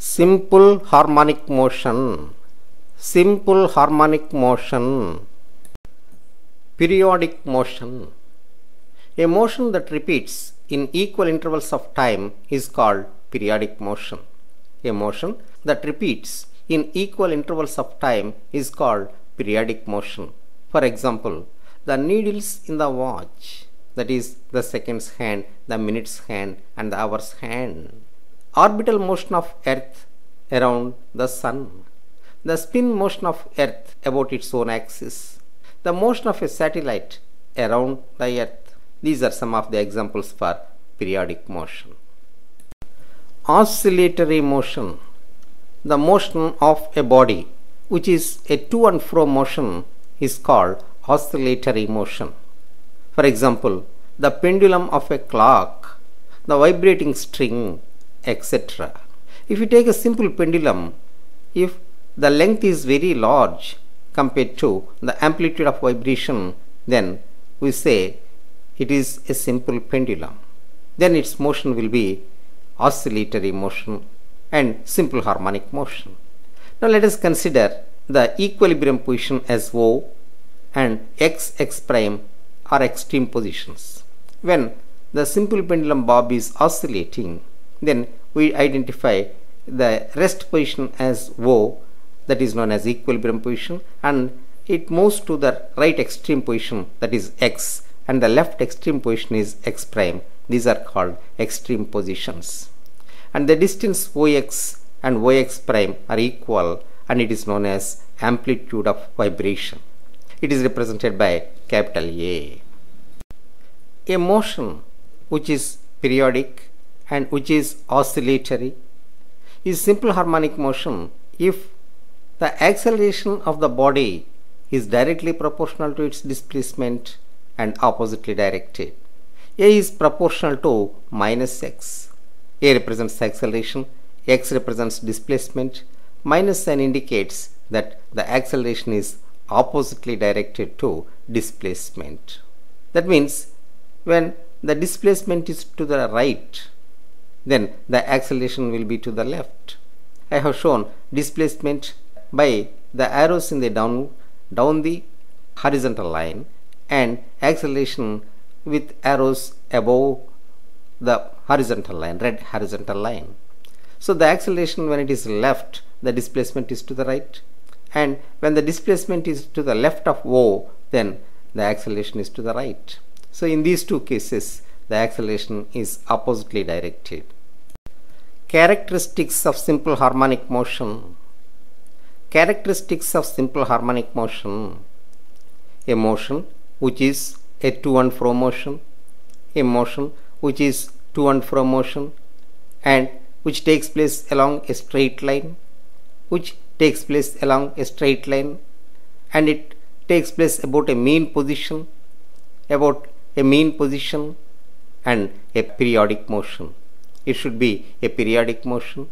Simple harmonic motion. Simple harmonic motion. Periodic motion. A motion that repeats in equal intervals of time is called periodic motion. A motion that repeats in equal intervals of time is called periodic motion. For example, the needles in the watch, that is the seconds hand, the minutes hand and the hours hand. Orbital motion of Earth around the Sun. The spin motion of Earth about its own axis. The motion of a satellite around the Earth. These are some of the examples for periodic motion. Oscillatory motion. The motion of a body which is a to and fro motion is called oscillatory motion. For example, the pendulum of a clock, the vibrating string, etc. If you take a simple pendulum, if the length is very large compared to the amplitude of vibration, then we say it is a simple pendulum. Then its motion will be oscillatory motion and simple harmonic motion. Now let us consider the equilibrium position as O and x prime are extreme positions. When the simple pendulum bob is oscillating, then we identify the rest position as O, that is known as equilibrium position, and it moves to the right extreme position, that is x, and the left extreme position is x prime. These are called extreme positions. And the distance Ox and Ox prime are equal, and it is known as amplitude of vibration. It is represented by capital A. A motion which is periodic and which is oscillatory is simple harmonic motion if the acceleration of the body is directly proportional to its displacement and oppositely directed. A is proportional to minus x. A represents acceleration, x represents displacement, minus sign indicates that the acceleration is oppositely directed to displacement. That means when the displacement is to the right, then the acceleration will be to the left. I have shown displacement by the arrows in the down the horizontal line and acceleration with arrows above the horizontal line, red horizontal line. So the acceleration when it is left, the displacement is to the right, and when the displacement is to the left of O, then the acceleration is to the right. So in these two cases, the acceleration is oppositely directed. Characteristics of simple harmonic motion. Characteristics of simple harmonic motion. A motion which is a to and fro motion, a motion which is to and fro motion and which takes place along a straight line, which takes place along a straight line, and it takes place about a mean position, and a periodic motion. It should be a periodic motion,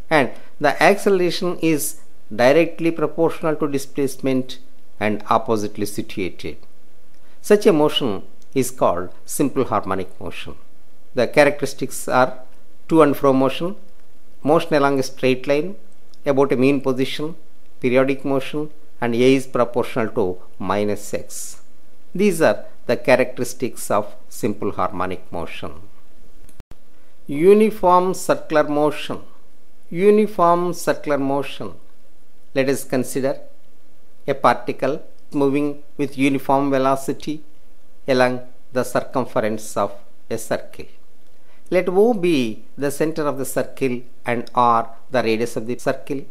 and the acceleration is directly proportional to displacement and oppositely situated. Such a motion is called simple harmonic motion. The characteristics are to and fro motion, motion along a straight line, about a mean position, periodic motion, and A is proportional to minus x. These are the characteristics of simple harmonic motion. Uniform circular motion. Uniform circular motion. Let us consider a particle moving with uniform velocity along the circumference of a circle. Let O be the center of the circle and R the radius of the circle,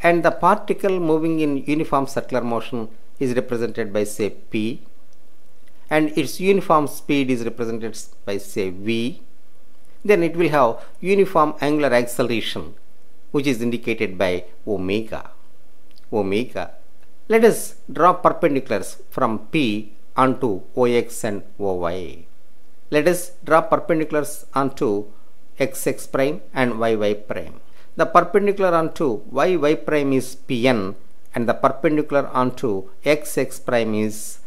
and the particle moving in uniform circular motion is represented by say P, and its uniform speed is represented by say V. Then it will have uniform angular acceleration which is indicated by omega. Let us draw perpendiculars from P onto OX and OY. Let us draw perpendiculars onto XX prime and YY prime. The perpendicular onto YY prime is PN and the perpendicular onto XX prime is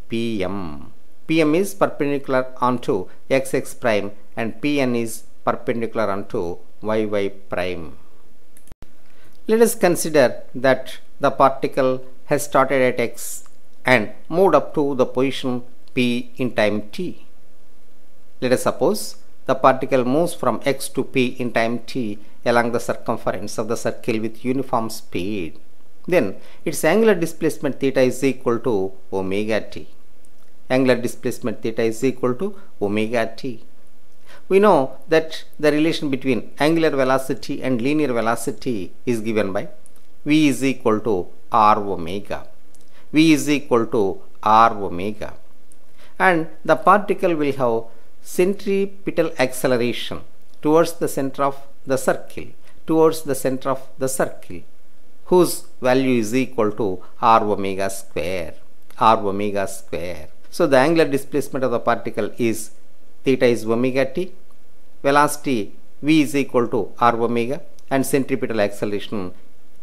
PM. PM is perpendicular onto XX prime and Pn is perpendicular onto YY prime. Let us consider that the particle has started at x and moved up to the position p in time t. Let us suppose the particle moves from x to p in time t along the circumference of the circle with uniform speed. Then its angular displacement theta is equal to omega t. Angular displacement theta is equal to omega t. We know that the relation between angular velocity and linear velocity is given by v is equal to r omega. V is equal to r omega. And the particle will have centripetal acceleration towards the center of the circle, whose value is equal to r omega square. So the angular displacement of the particle is theta is omega t, velocity v is equal to r omega, and centripetal acceleration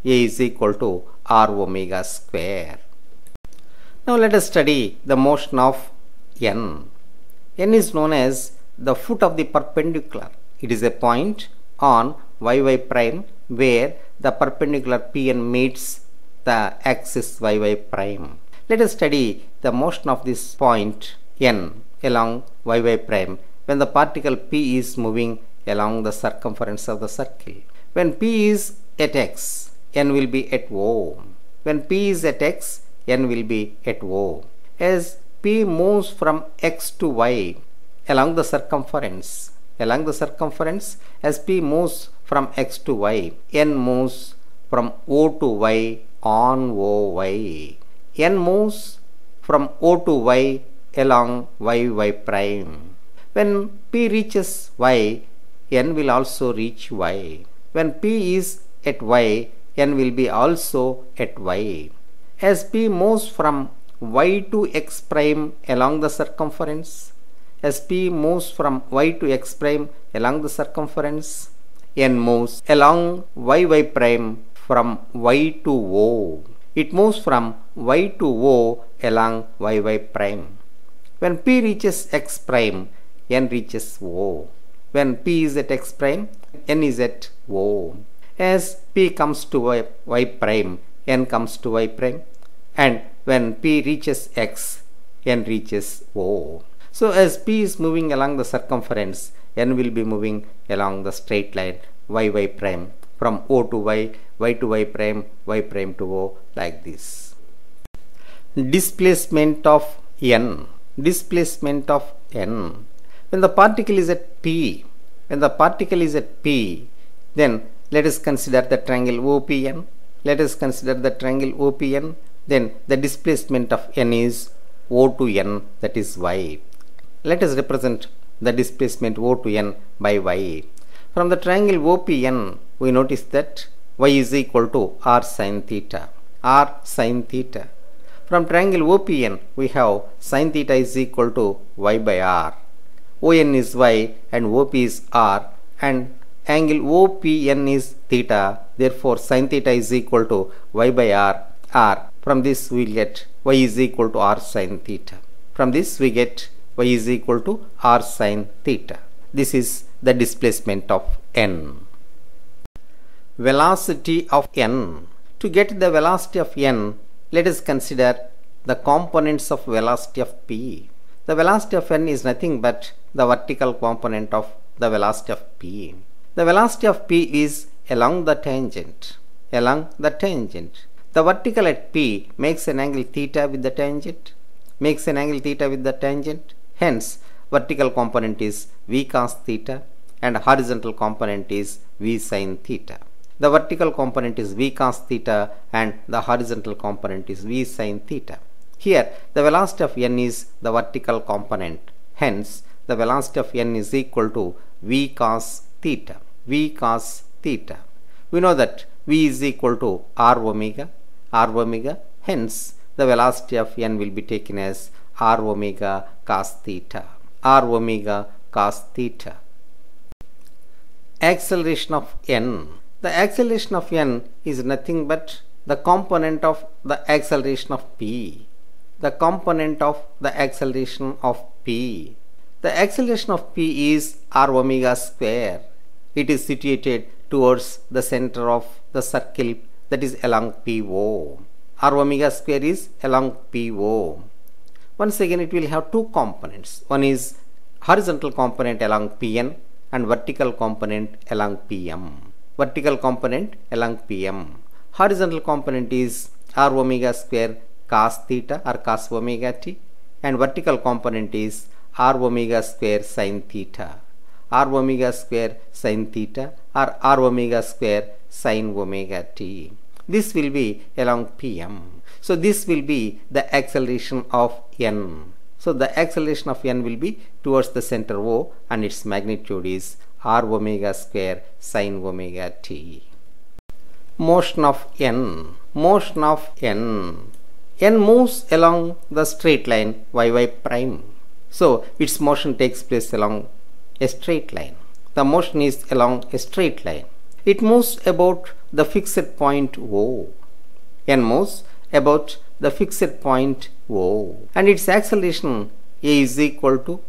a is equal to r omega square. Now let us study the motion of n. N is known as the foot of the perpendicular. It is a point on y prime where the perpendicular Pn meets the axis y prime. Let us study the motion of this point n along y prime when the particle p is moving along the circumference of the circle. When p is at x, n will be at O. When p is at x, n will be at O. As p moves from x to y along the circumference, as p moves from x to y, n moves from O to y on OY. N moves from O to y along y prime. When p reaches y, n will also reach y. When p is at y, n will be also at y. As p moves from y to x prime along the circumference, n moves along y prime from y to O. It moves from y to O along y prime. When p reaches x prime, n reaches O. When p is at x prime, n is at O. As p comes to y prime, n comes to y prime, and when p reaches x, n reaches O. So as p is moving along the circumference, n will be moving along the straight line y prime from O to y to y prime to O, like this. Displacement of n. When the particle is at p, then let us consider the triangle OPN. Then the displacement of n is O to n, that is y. Let us represent the displacement O to n by y. From the triangle OPN, we notice that y is equal to r sin theta. From triangle OPN, we have sin theta is equal to y by r. ON is y and OP is r, and angle OPN is theta. Therefore, sin theta is equal to y by r. From this we get y is equal to r sin theta. This is the displacement of n. Velocity of n. To get the velocity of n, let us consider the components of velocity of p. The velocity of n is nothing but the vertical component of the velocity of p. The velocity of p is along the tangent. The vertical at p makes an angle theta with the tangent. Hence, vertical component is v cos theta and horizontal component is v sin theta. The vertical component is v cos theta and the horizontal component is v sin theta. Here, the velocity of n is the vertical component. Hence, the velocity of n is equal to v cos theta. We know that v is equal to r omega. Hence, the velocity of n will be taken as r omega cos theta. Acceleration of n. The acceleration of n is nothing but the component of the acceleration of p. The acceleration of p is r omega square. It is situated towards the center of the circle, that is along PO. R omega square is along PO. Once again it will have two components. One is horizontal component along Pn and vertical component along Pm. Vertical component along Pm. Horizontal component is R omega square cos theta or cos omega t, and vertical component is R omega square sin theta. R omega square sin theta or R omega square sin omega t. This will be along Pm. So this will be the acceleration of n. So the acceleration of n will be towards the center O, and its magnitude is R omega square sin omega t. Motion of n. Motion of n. N moves along the straight line y prime. So its motion takes place along a straight line. The motion is along a straight line. It moves about the fixed point O. N moves about the fixed point O, and its acceleration a is equal to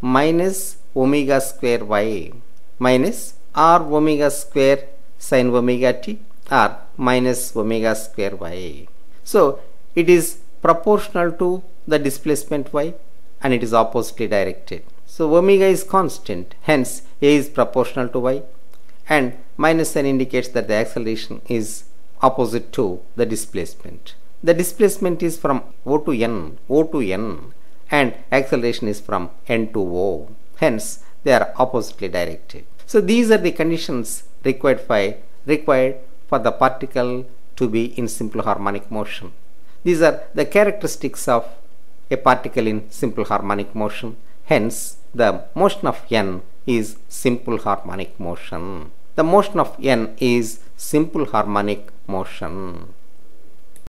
minus omega square y minus R omega square sin omega t or minus omega square y. So it is proportional to the displacement y, and it is oppositely directed. So omega is constant, hence a is proportional to y, and minus n indicates that the acceleration is opposite to the displacement. The displacement is from O to n, and acceleration is from n to O. Hence they are oppositely directed. So these are the conditions required for the particle to be in simple harmonic motion. These are the characteristics of a particle in simple harmonic motion. Hence the motion of n is simple harmonic motion. The motion of n is simple harmonic motion.